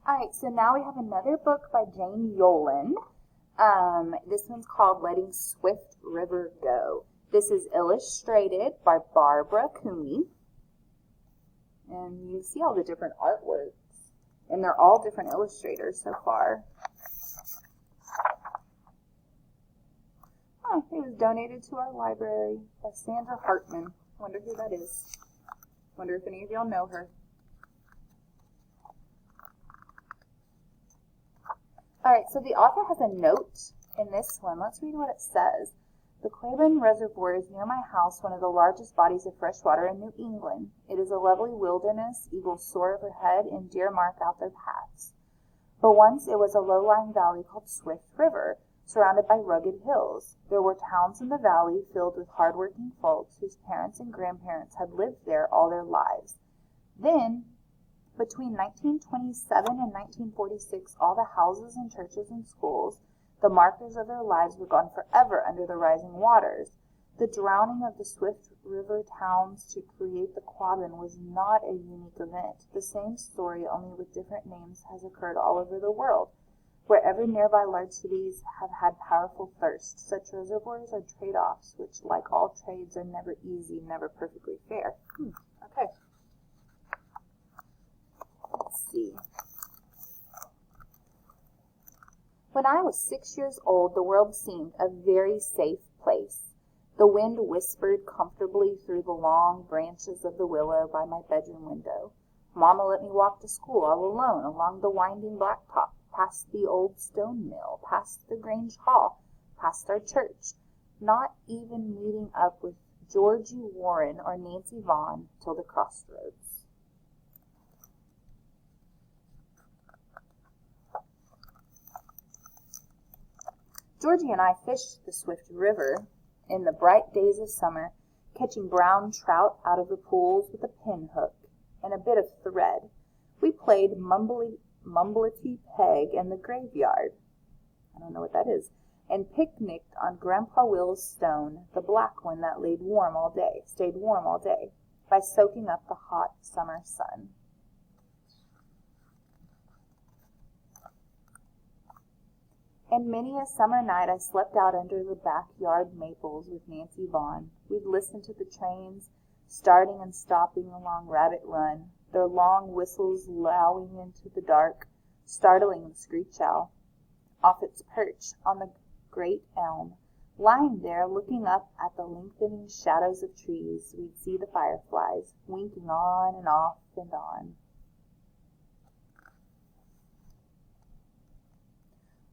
All right, so now we have another book by Jane Yolen. This one's called Letting Swift River Go. This is illustrated by Barbara Cooney. And you see all the different artworks. And they're all different illustrators so far. Oh, it was donated to our library by Sandra Hartman. I wonder who that is. Wonder if any of y'all know her. All right, so the author has a note in this one. Let's read what it says. The Claiborne Reservoir is near my house, one of the largest bodies of fresh water in New England. It is a lovely wilderness. Eagles soar overhead and deer mark out their paths. But once it was a low-lying valley called Swift River, surrounded by rugged hills. There were towns in the valley filled with hard-working folks whose parents and grandparents had lived there all their lives. Then, between 1927 and 1946, all the houses and churches and schools, the markers of their lives, were gone forever under the rising waters. The drowning of the Swift River towns to create the Quabbin was not a unique event. The same story, only with different names, has occurred all over the world. Wherever nearby large cities have had powerful thirst, such reservoirs are trade-offs, which, like all trades, are never easy, never perfectly fair. Okay. Let's see. When I was 6 years old, the world seemed a very safe place. The wind whispered comfortably through the long branches of the willow by my bedroom window. Mama let me walk to school all alone along the winding blacktop, past the old stone mill, past the Grange Hall, past our church, not even meeting up with Georgie Warren or Nancy Vaughn till the crossroads. Georgie and I fished the Swift River in the bright days of summer, catching brown trout out of the pools with a pin hook and a bit of thread. We played mumblety peg in the graveyard. I don't know what that is. And picnicked on Grandpa Will's stone, the black one that stayed warm all day, by soaking up the hot summer sun. And many a summer night I slept out under the backyard maples with Nancy Vaughn. We'd listen to the trains starting and stopping along Rabbit Run, their long whistles lowing into the dark, startling the screech owl off its perch on the great elm. Lying there, looking up at the lengthening shadows of trees, we'd see the fireflies, winking on and off and on.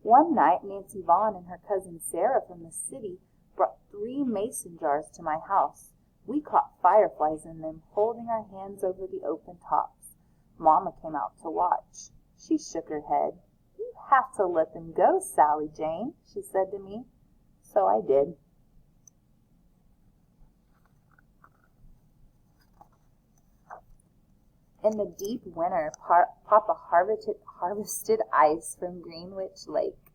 One night, Nancy Vaughn and her cousin Sarah from the city brought 3 mason jars to my house. We caught fireflies in them, holding our hands over the open tops. Mama came out to watch. She shook her head. "You have to let them go, Sally Jane," she said to me. So I did. In the deep winter, Papa harvested ice from Greenwich Lake,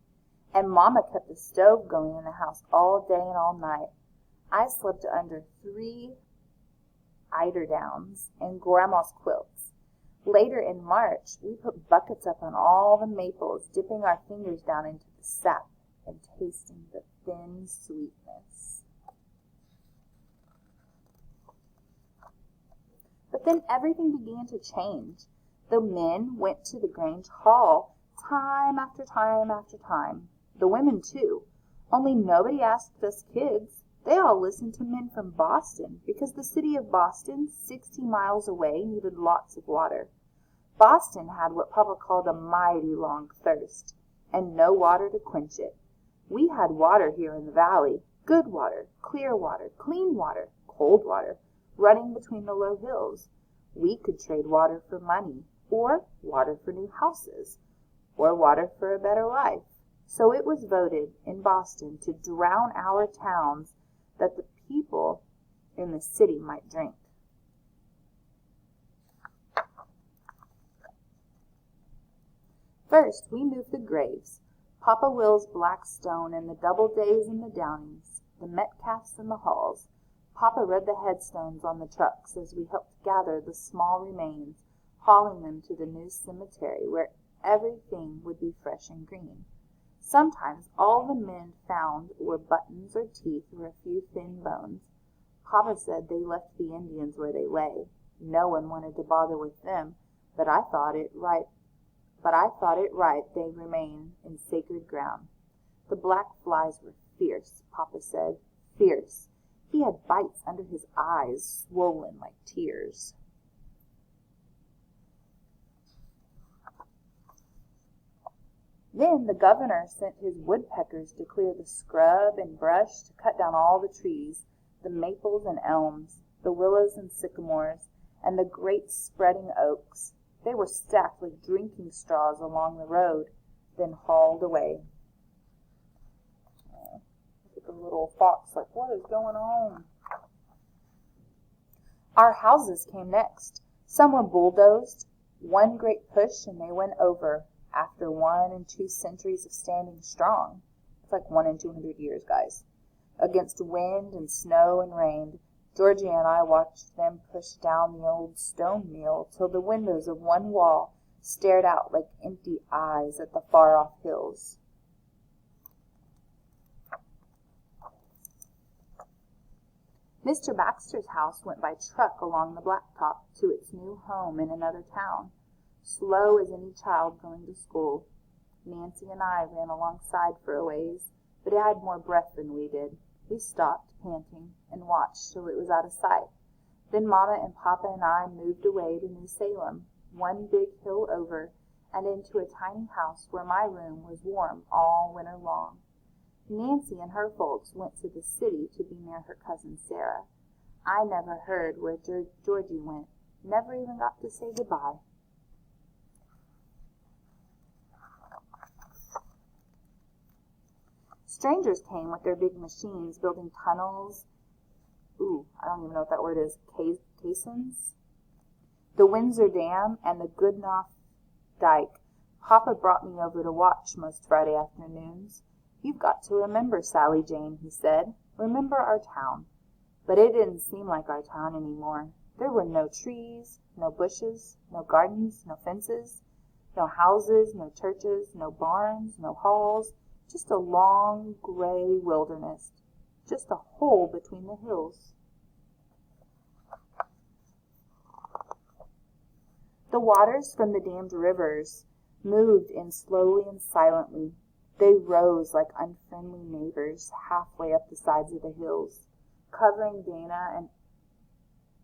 and Mama kept the stove going in the house all day and all night. I slept under 3 eiderdowns and Grandma's quilts. Later in March, we put buckets up on all the maples, dipping our fingers down into the sap and tasting the thin sweetness. But then everything began to change. The men went to the Grange Hall time after time after time. The women, too. Only nobody asked us kids. They all listened to men from Boston, because the city of Boston, 60 miles away, needed lots of water. Boston had what Papa called a mighty long thirst, and no water to quench it. We had water here in the valley, good water, clear water, clean water, cold water, running between the low hills. We could trade water for money, or water for new houses, or water for a better life. So it was voted in Boston to drown our towns that the people in the city might drink. First, we moved the graves, Papa Will's black stone and the Doubledays and the Downings, the Metcalfs and the Halls. Papa read the headstones on the trucks as we helped gather the small remains, hauling them to the new cemetery where everything would be fresh and green. Sometimes all the men found were buttons or teeth or a few thin bones. Papa said they left the Indians where they lay. No one wanted to bother with them, but I thought it right they remain in sacred ground. The black flies were fierce, Papa said, fierce. He had bites under his eyes, swollen like tears. Then the governor sent his woodpeckers to clear the scrub and brush, to cut down all the trees, the maples and elms, the willows and sycamores, and the great spreading oaks. They were stacked like drinking straws along the road, then hauled away. Look at the little fox, like, what is going on? Our houses came next. Some were bulldozed. One great push, and they went over, after 1 and 2 centuries of standing strong. It's like 1 in 200 years, guys. Against wind and snow and rain, Georgie and I watched them push down the old stone mill till the windows of one wall stared out like empty eyes at the far-off hills. Mr. Baxter's house went by truck along the blacktop to its new home in another town, slow as any child going to school. Nancy and I ran alongside for a ways, but it had more breath than we did. We stopped, panting, and watched till it was out of sight. Then Mama and Papa and I moved away to New Salem, one big hill over, and into a tiny house where my room was warm all winter long. Nancy and her folks went to the city to be near her cousin Sarah. I never heard where Georgie went, never even got to say goodbye. Strangers came with their big machines, building tunnels. I don't even know what that word is. Caissons? The Windsor Dam and the Goodenough Dike. Papa brought me over to watch most Friday afternoons. "You've got to remember, Sally Jane," he said. "Remember our town." But it didn't seem like our town anymore. There were no trees, no bushes, no gardens, no fences, no houses, no churches, no barns, no halls, just a long, gray wilderness, just a hole between the hills. The waters from the dammed rivers moved in slowly and silently. They rose like unfriendly neighbors halfway up the sides of the hills, covering Dana and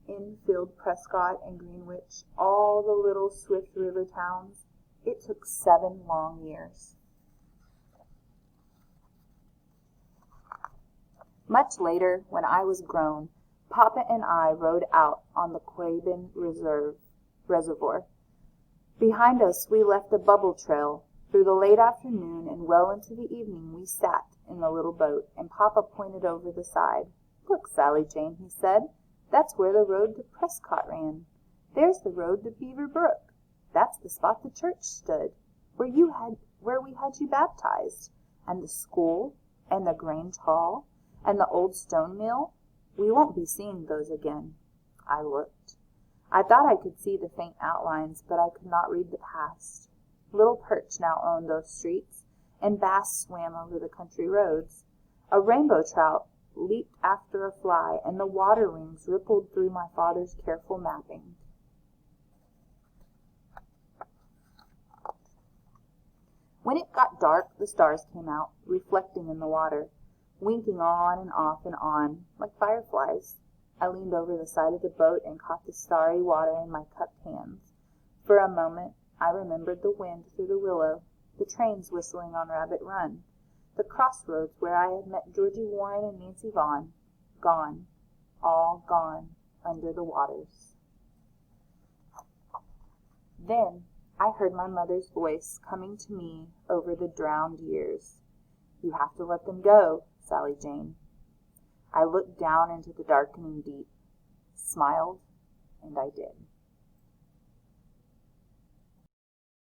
Enfield, Prescott, and Greenwich, all the little Swift River towns. It took 7 long years. Much later, when I was grown, Papa and I rode out on the Quabbin Reservoir. Behind us we left a bubble trail. Through the late afternoon and well into the evening we sat in the little boat, and Papa pointed over the side. "Look, Sally Jane," he said, "that's where the road to Prescott ran. There's the road to Beaver Brook. That's the spot the church stood, where we had you baptized, and the school, and the Grange Hall, and the old stone mill. We won't be seeing those again." I looked. I thought I could see the faint outlines, but I could not read the past. Little perch now owned those streets, and bass swam over the country roads. A rainbow trout leaped after a fly, and the water rings rippled through my father's careful mapping. When it got dark, the stars came out, reflecting in the water, winking on and off and on, like fireflies. I leaned over the side of the boat and caught the starry water in my cupped hands. For a moment, I remembered the wind through the willow, the trains whistling on Rabbit Run, the crossroads where I had met Georgie Warren and Nancy Vaughn. Gone, all gone, under the waters. Then I heard my mother's voice coming to me over the drowned years. "You have to let them go, Sally Jane." I looked down into the darkening deep, smiled, and I did.